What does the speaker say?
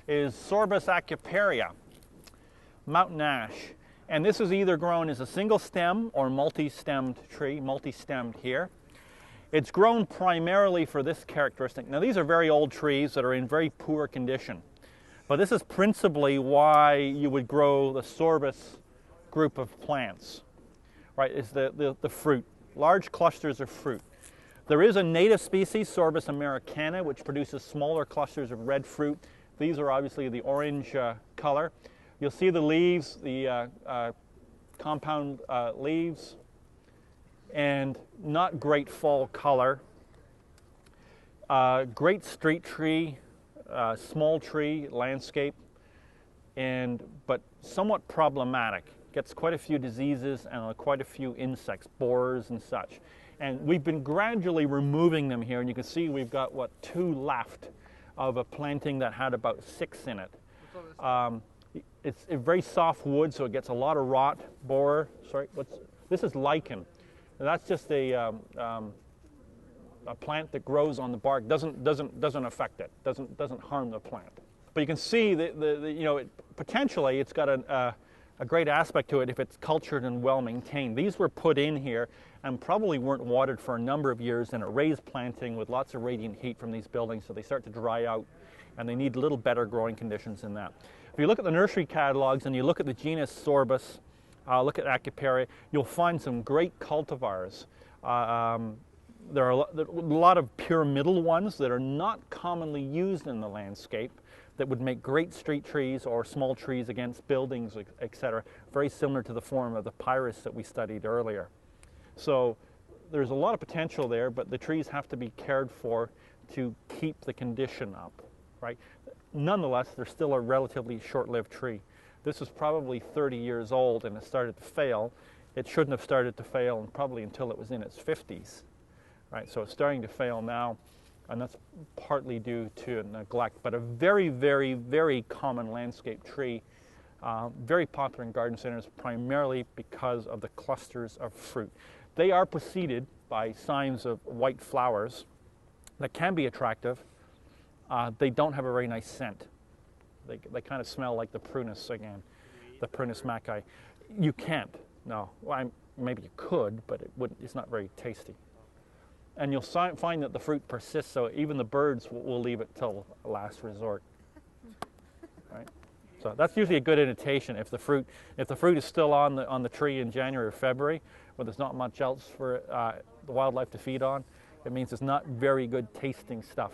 is Sorbus aucuparia, Mountainash. And this is either grown as a single stem or multi-stemmed tree, multi-stemmed here. It's grown primarily for this characteristic. Now these are very old trees that are in very poor condition. But this is principally why you would grow the Sorbus group of plants, right, is the fruit, large clusters of fruit. There is a native species, Sorbus americana, which produces smaller clusters of red fruit. These are obviously the orange color. You'll see the leaves, the compound leaves, and not great fall color. Great street tree, small tree landscape, but somewhat problematic. Gets quite a few diseases and quite a few insects, borers and such. And we've been gradually removing them here, and you can see we've got, what, 2 left of a planting that had about 6 in it. It's a very soft wood, so it gets a lot of rot, borer. Sorry, this is lichen. That's just a plant that grows on the bark. Doesn't affect it. Doesn't harm the plant. But you can see that potentially it's got a great aspect to it if it's cultured and well maintained. These were put in here and probably weren't watered for a number of years in a raised planting with lots of radiant heat from these buildings, so they start to dry out and they need a little better growing conditions than that. If you look at the nursery catalogs and you look at the genus Sorbus, look at aucuparia, you'll find some great cultivars. There are a lot of pyramidal ones that are not commonly used in the landscape that would make great street trees or small trees against buildings, etc. Very similar to the form of the pyrus that we studied earlier. So there's a lot of potential there, but the trees have to be cared for to keep the condition up, right? Nonetheless, they're still a relatively short-lived tree. This is probably 30 years old and it started to fail. It shouldn't have started to fail probably until it was in its 50s, right? So it's starting to fail now, and that's partly due to neglect, but a very, very, very common landscape tree, very popular in garden centers primarily because of the clusters of fruit. They are preceded by signs of white flowers that can be attractive. They don't have a very nice scent. They kind of smell like the prunus again, the prunus maci. You can't, no. Well, maybe you could, but it's not very tasty. And you'll find that the fruit persists, so even the birds will leave it till last resort. Right? So that's usually a good indication. If the fruit is still on the tree in January or February, when there's not much else for the wildlife to feed on, it means it's not very good tasting stuff.